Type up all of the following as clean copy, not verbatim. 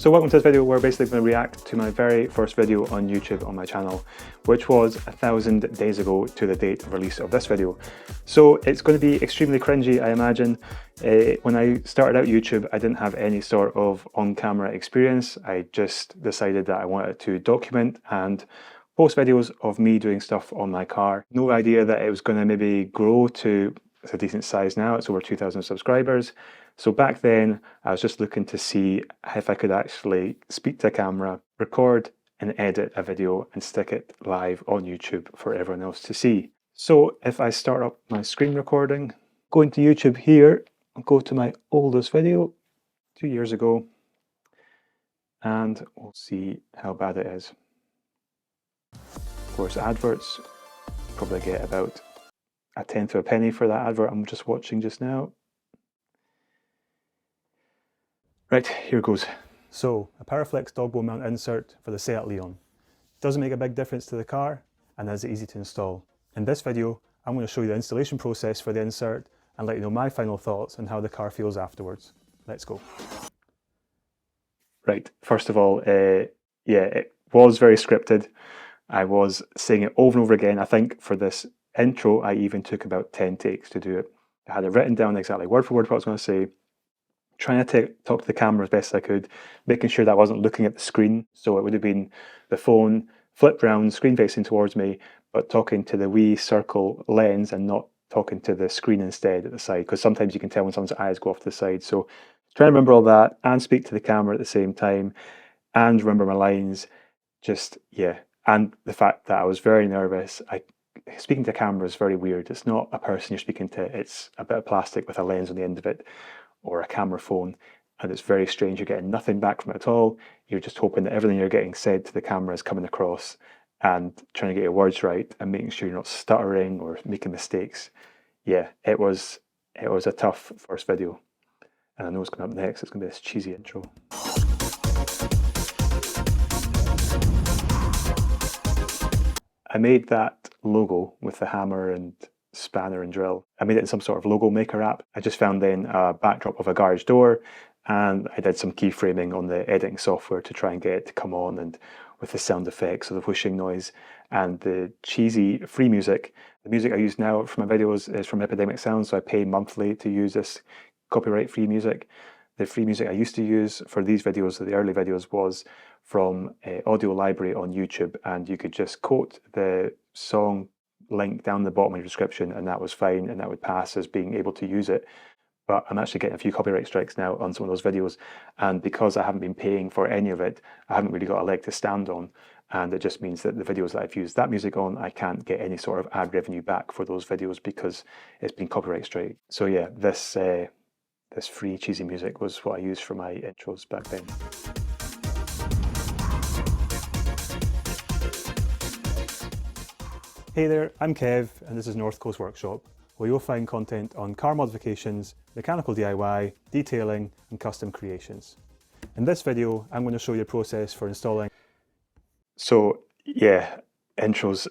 So welcome to this video where we're basically going to react to my very first video on YouTube on my channel, which was 1,000 days ago to the date of release of this video. So it's going to be extremely cringy, I imagine. When I started out YouTube, I didn't have any sort of on-camera experience. I just decided that I wanted to document and post videos of me doing stuff on my car. No idea that it was going to maybe grow to a decent size now. It's over 2,000 subscribers. So back then, I was just looking to see if I could actually speak to a camera, record and edit a video and stick it live on YouTube for everyone else to see. So if I start up my screen recording, go into YouTube here, I'll go to my oldest video, 2 years ago, and we'll see how bad it is. Of course, adverts, probably get about a tenth of a penny for that advert I'm just watching just now. Right, here goes. So, a Powerflex dog bone mount insert for the Seat Leon. Doesn't make a big difference to the car and is easy to install. In this video, I'm going to show you the installation process for the insert and let you know my final thoughts and how the car feels afterwards. Let's go. Right, first of all, yeah, it was very scripted. I was saying it over and over again. I think for this intro, I even took about 10 takes to do it. I had it written down exactly word for word what I was going to say, trying to talk to the camera as best I could, making sure that I wasn't looking at the screen. So it would have been the phone flipped round, screen facing towards me, but talking to the wee circle lens and not talking to the screen instead at the side, because sometimes you can tell when someone's eyes go off to the side. So trying to remember all that and speak to the camera at the same time and remember my lines, just, yeah. And the fact that I was very nervous. Speaking to a camera is very weird. It's not a person you're speaking to, it's a bit of plastic with a lens on the end of it, or a camera phone, and it's very strange. You're getting nothing back from it at all. You're just hoping that everything you're getting said to the camera is coming across and trying to get your words right and making sure you're not stuttering or making mistakes. Yeah, it was a tough first video. And I know what's coming up next. It's going to be this cheesy intro. I made that logo with the hammer and spanner and drill. I made it in some sort of logo maker app. I just found then a backdrop of a garage door, and I did some keyframing on the editing software to try and get it to come on, and with the sound effects of the whooshing noise and the cheesy free music. The music I use now for my videos is from Epidemic Sound, so I pay monthly to use this copyright free music. The free music I used to use for these videos, the early videos, was from Audio Library on YouTube, and you could just quote the song link down the bottom of your description and that was fine, and that would pass as being able to use it. But I'm actually getting a few copyright strikes now on some of those videos, and because I haven't been paying for any of it, I haven't really got a leg to stand on, and it just means that the videos that I've used that music on, I can't get any sort of ad revenue back for those videos because it's been copyright strike. So yeah, this free cheesy music was what I used for my intros back then. Hey there, I'm Kev and this is North Coast Workshop, where you'll find content on car modifications, mechanical DIY, detailing and custom creations. In this video, I'm going to show you the process for installing. So yeah, intros.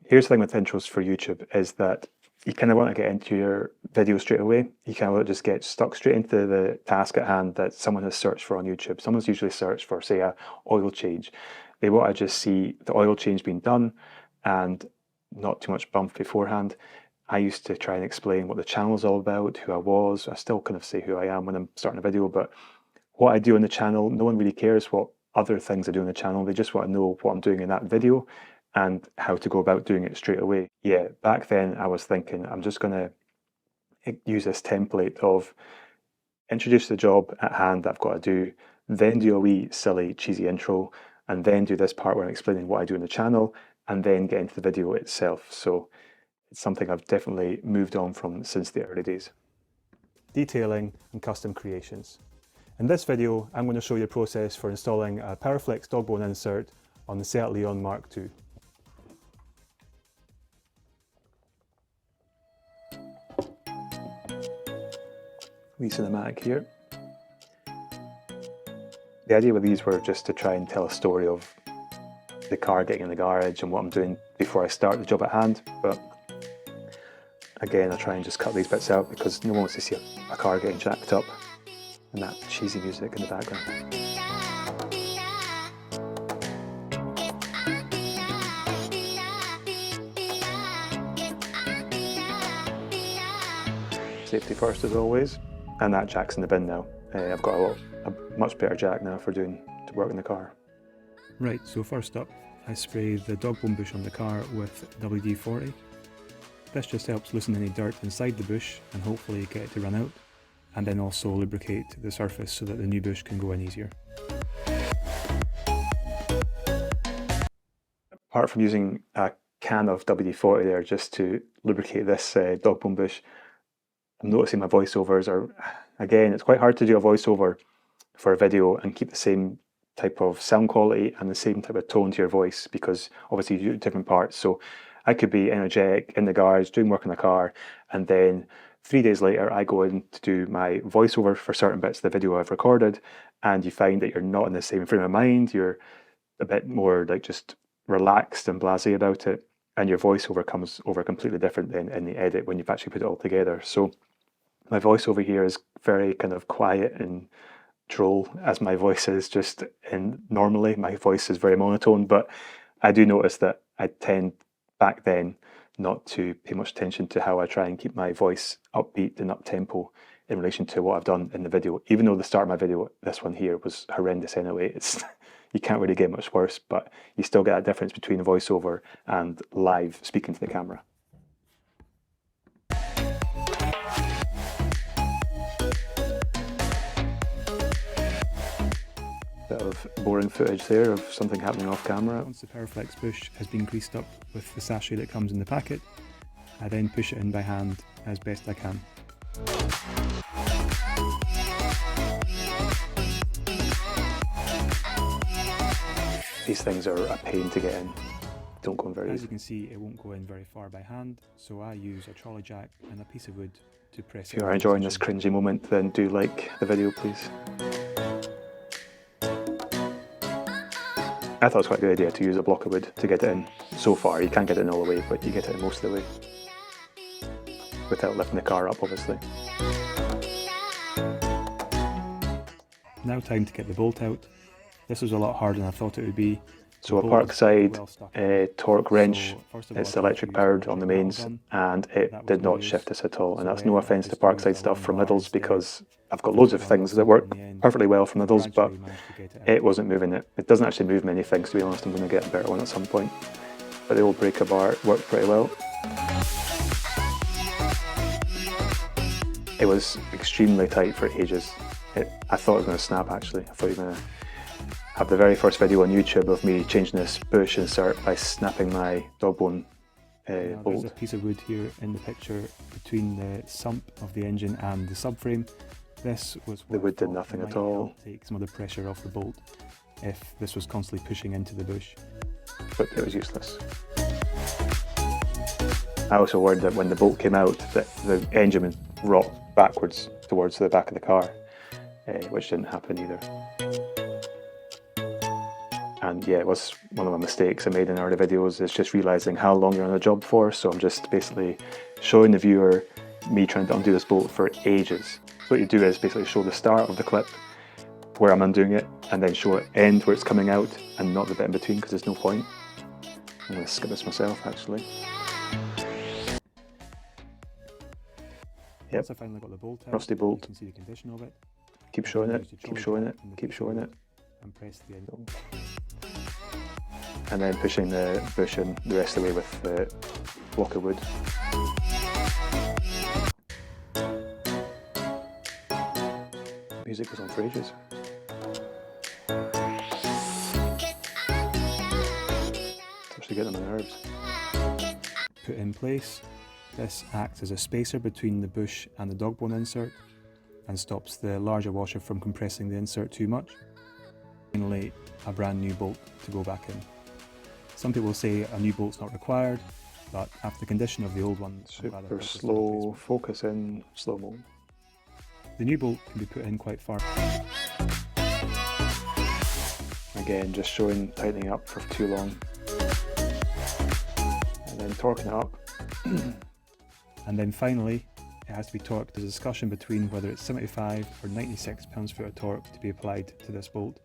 Here's the thing with intros for YouTube is that you kind of want to get into your video straight away. You kind of just get stuck straight into the task at hand that someone has searched for on YouTube. Someone's usually searched for, say, a oil change. They want to just see the oil change being done and not too much bump beforehand. I used to try and explain what the channel is all about, who I was. I still kind of say who I am when I'm starting a video, but what I do on the channel, no one really cares what other things I do on the channel. They just want to know what I'm doing in that video and how to go about doing it straight away. Yeah, back then I was thinking I'm just going to use this template of introduce the job at hand that I've got to do, then do a wee silly cheesy intro, and then do this part where I'm explaining what I do on the channel, and then get into the video itself. So it's something I've definitely moved on from since the early days. Detailing and custom creations. In this video, I'm going to show you the process for installing a Powerflex dog bone insert on the Seat Leon Mark II. Wee cinematic here. The idea with these were just to try and tell a story of the car getting in the garage and what I'm doing before I start the job at hand, but again I try and just cut these bits out because no one wants to see a car getting jacked up and that cheesy music in the background. Safety first as always. And that jack's in the bin now. I've got a much better jack now for to work in the car. Right, so first up, I spray the dog bone bush on the car with WD-40. This just helps loosen any dirt inside the bush and hopefully get it to run out, and then also lubricate the surface so that the new bush can go in easier. Apart from using a can of WD-40 there just to lubricate this dog bone bush, I'm noticing my voiceovers are, again, it's quite hard to do a voiceover for a video and keep the same type of sound quality and the same type of tone to your voice, because obviously you do different parts. So I could be energetic in the garage doing work in the car, and then 3 days later I go in to do my voiceover for certain bits of the video I've recorded, and you find that you're not in the same frame of mind, you're a bit more like just relaxed and blasé about it, and your voiceover comes over completely different then in the edit when you've actually put it all together. So my voiceover here is very kind of quiet and droll, as my voice is just normally. My voice is very monotone, but I do notice that I tend back then not to pay much attention to how I try and keep my voice upbeat and up-tempo in relation to what I've done in the video. Even though the start of my video, this one here, was horrendous anyway, you can't really get much worse, but you still get a difference between voiceover and live speaking to the camera. Bit of boring footage there of something happening off camera. Once the Powerflex bush has been greased up with the sachet that comes in the packet, I then push it in by hand as best I can. These things are a pain to get in, don't go in very easy. As you can see, it won't go in very far by hand, so I use a trolley jack and a piece of wood to press it. If you are enjoying this cringy moment, then do like the video, please. I thought it was quite a good idea to use a block of wood to get it in so far. You can't get it in all the way, but you get it in most of the way. Without lifting the car up, obviously. Now time to get the bolt out. This was a lot harder than I thought it would be. So a Parkside torque wrench, it's electric powered on the mains, and it did not shift this at all. And that's no offence to Parkside stuff from Lidl's, because I've got loads of things that work perfectly well from Lidl's, but it wasn't moving it. It doesn't actually move many things, to be honest. I'm going to get a better one at some point. But the old breaker bar worked pretty well. It was extremely tight for ages. I thought it was going to snap actually. I thought you were going to have the very first video on YouTube of me changing this bush insert by snapping my dog bone bolt. There's a piece of wood here in the picture between the sump of the engine and the subframe. This was the wood did nothing at all. Take some of the pressure off the bolt if this was constantly pushing into the bush. But it was useless. I also worried that when the bolt came out that the engine would rock backwards towards the back of the car, which didn't happen either. And yeah, it was one of my mistakes I made in early videos, is just realising how long you're on a job for. So I'm just basically showing the viewer me trying to undo this bolt for ages. So what you do is basically show the start of the clip where I'm undoing it, and then show it end where it's coming out, and not the bit in between, because there's no point. I'm going to skip this myself actually. Yep, once I finally got the bolt out, rusty bolt. You can see the condition of it. Keep showing it, keep showing it, keep showing it. And press the end. And then pushing the bush in the rest of the way with the block of wood. Music was on for ages. It's actually getting on my nerves. Put in place. This acts as a spacer between the bush and the dog bone insert and stops the larger washer from compressing the insert too much. Finally, a brand new bolt to go back in. Some people say a new bolt's not required, but after the condition of the old one, super slow, focus in slow-mo. The new bolt can be put in quite far. Again, just showing tightening up for too long. And then torquing it up. And then finally, it has to be torqued. There's a discussion between whether it's 75 or 96 pounds-foot of torque to be applied to this bolt.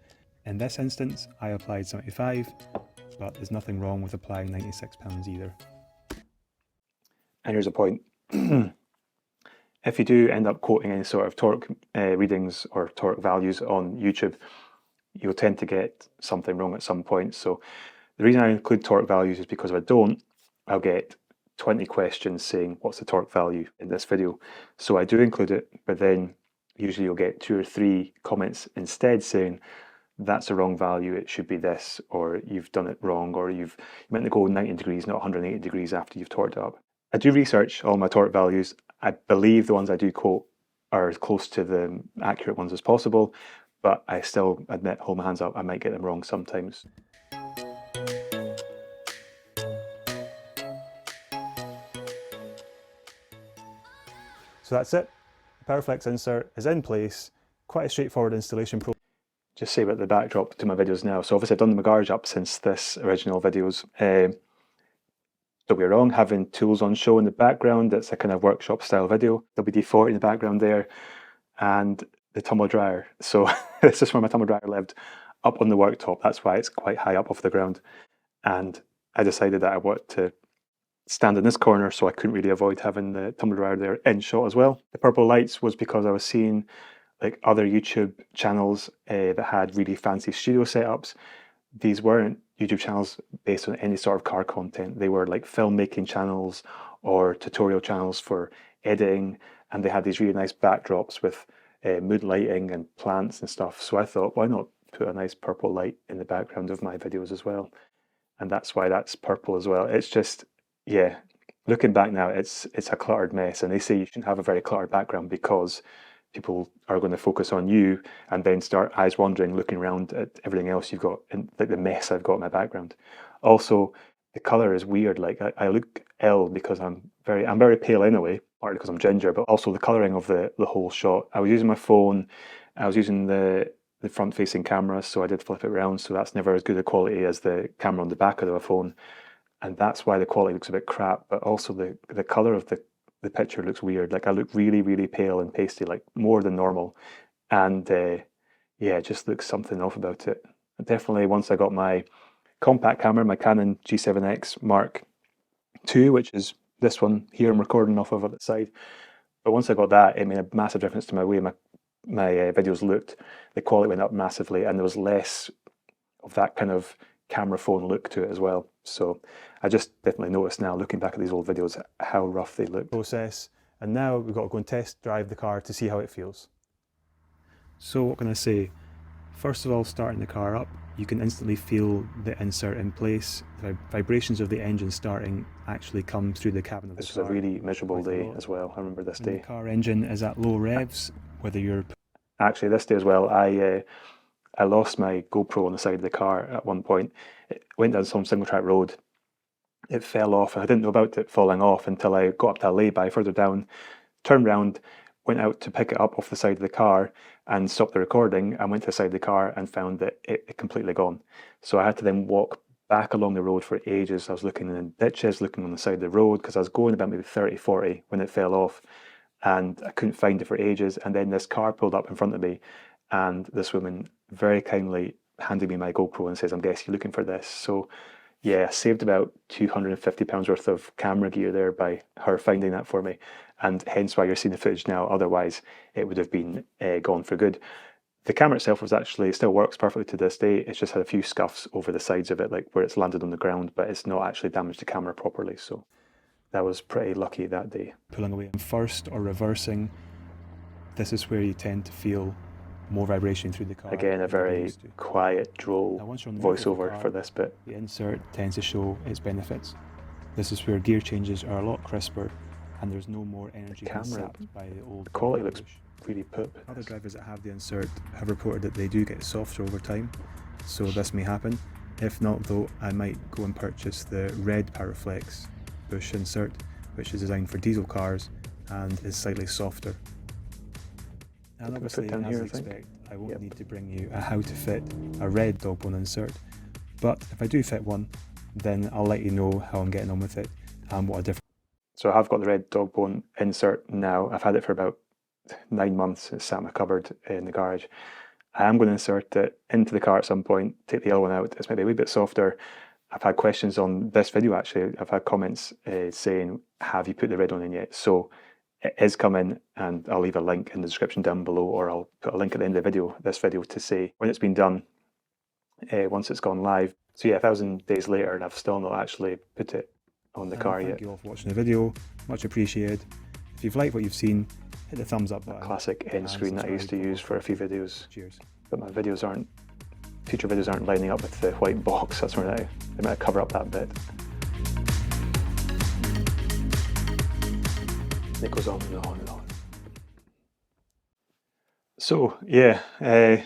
In this instance, I applied 75, but there's nothing wrong with applying 96 pounds either. And here's a point. If you do end up quoting any sort of torque readings or torque values on YouTube, you'll tend to get something wrong at some point. So the reason I include torque values is because if I don't, I'll get 20 questions saying, what's the torque value in this video? So I do include it, but then usually you'll get 2 or 3 comments instead saying, that's a wrong value, it should be this, or you've done it wrong, or you've meant to go 90 degrees, not 180 degrees after you've torqued it up. I do research all my torque values. I believe the ones I do quote are as close to the accurate ones as possible, but I still admit, hold my hands up, I might get them wrong sometimes. So that's it. The PowerFlex insert is in place. Quite a straightforward installation process. Just say about the backdrop to my videos now. So obviously I've done the garage up since this original videos. Don't get me wrong, having tools on show in the background, it's a kind of workshop style video. WD-40 in the background there, and the tumble dryer. So this is where my tumble dryer lived, up on the worktop. That's why it's quite high up off the ground. And I decided that I wanted to stand in this corner, so I couldn't really avoid having the tumble dryer there in shot as well. The purple lights was because I was seeing like other YouTube channels that had really fancy studio setups. These weren't YouTube channels based on any sort of car content. They were like filmmaking channels or tutorial channels for editing, and they had these really nice backdrops with mood lighting and plants and stuff. So I thought, why not put a nice purple light in the background of my videos as well? And that's why that's purple as well. It's just, yeah, looking back now, it's a cluttered mess, and they say you shouldn't have a very cluttered background because people are going to focus on you and then start eyes wandering, looking around at everything else you've got, and like the mess I've got in my background. Also, the color is weird. Like I look ill because I'm very pale anyway, partly because I'm ginger, but also the coloring of the whole shot. I was using my phone, I was using the front-facing camera, so I did flip it around, so that's never as good a quality as the camera on the back of the phone, and that's why the quality looks a bit crap. But also the color of the picture looks weird. Like I look really, really pale and pasty, like more than normal, and yeah, it just looks something off about it. Definitely once I got my compact camera, my Canon G7X Mark II, which is this one here I'm recording off of at the side, but once I got that, it made a massive difference to my way my videos looked. The quality went up massively, and there was less of that kind of camera phone look to it as well. So I just definitely noticed now, looking back at these old videos, how rough they look. Process, and now we've got to go and test drive the car to see how it feels. So what can I say? First of all, starting the car up, you can instantly feel the insert in place. The vibrations of the engine starting actually come through the cabin of the car. This was a really miserable day as well. I remember this day. The car engine is at low revs, whether you're... Actually, this day as well, I lost my GoPro on the side of the car at one point. It went down some single track road. It fell off, and I didn't know about it falling off until I got up to a lay-by further down, turned round, went out to pick it up off the side of the car and stopped the recording, and went to the side of the car and found that it completely gone. So I had to then walk back along the road for ages. I was looking in ditches, looking on the side of the road, because I was going about maybe 30, 40 when it fell off, and I couldn't find it for ages. And then this car pulled up in front of me, and this woman very kindly handed me my GoPro and says, I'm guessing you're looking for this. So yeah, I saved about £250 worth of camera gear there by her finding that for me, and hence why you're seeing the footage now. Otherwise, it would have been gone for good. The camera itself still works perfectly to this day. It's just had a few scuffs over the sides of it, like where it's landed on the ground, but it's not actually damaged the camera properly. So that was pretty lucky that day. Pulling away in first or reversing, this is where you tend to feel more vibration through the car. Again, a very quiet, droll voiceover for this bit. The insert tends to show its benefits. This is where gear changes are a lot crisper, and there's no more energy sapped by the old. The quality looks really poop. Other drivers that have the insert have reported that they do get softer over time, so this may happen. If not though, I might go and purchase the red PowerFlex bush insert, which is designed for diesel cars and is slightly softer. And obviously, as you expect, I won't need to bring you a how to fit a red dog bone insert, but if I do fit one, then I'll let you know how I'm getting on with it and what a difference. So I have got the red dog bone insert now. I've had it for about 9 months. It's sat in my cupboard in the garage. I am going to insert it into the car at some point, take the other one out. It's maybe a wee bit softer. I've had questions on this video actually. I've had comments saying, have you put the red one in yet? So it is coming, and I'll leave a link in the description down below, or I'll put a link at the end of the video, this video, to say when it's been done, once it's gone live. So yeah, 1,000 days later, and I've still not actually put it on the car yet. Thank you all for watching the video, much appreciated. If you've liked what you've seen, hit the thumbs up button. A classic end screen that I used to use for a few videos. Cheers. But my videos aren't, future videos aren't lining up with the white box. That's where they might cover up that bit. It goes on and on and on. So yeah, it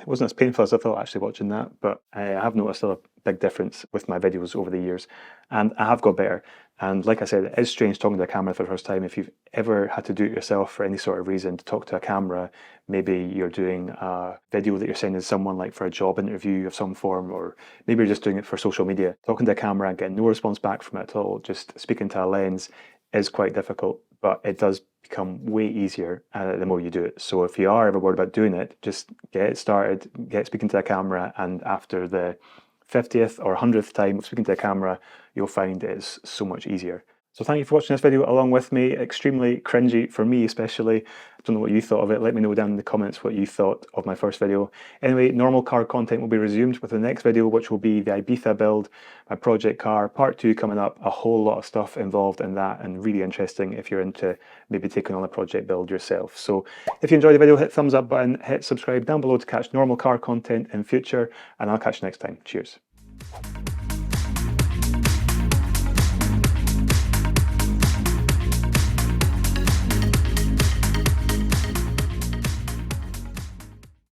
wasn't as painful as I thought actually watching that, but I have noticed a big difference with my videos over the years, and I have got better. And like I said, it is strange talking to a camera for the first time. If you've ever had to do it yourself for any sort of reason, to talk to a camera, maybe you're doing a video that you're sending to someone, like for a job interview of some form, or maybe you're just doing it for social media, talking to a camera and getting no response back from it at all, just speaking to a lens, is quite difficult, but it does become way easier the more you do it. So if you are ever worried about doing it, just get it started, get speaking to a camera, and after the 50th or 100th time of speaking to a camera, you'll find it's so much easier. So thank you for watching this video along with me. Extremely cringy for me especially. I don't know what you thought of it. Let me know down in the comments what you thought of my first video. Anyway, normal car content will be resumed with the next video, which will be the Ibiza build, my project car, part 2 coming up. A whole lot of stuff involved in that, and really interesting if you're into maybe taking on a project build yourself. So if you enjoyed the video, hit thumbs up button, hit subscribe down below to catch normal car content in future, and I'll catch you next time. Cheers.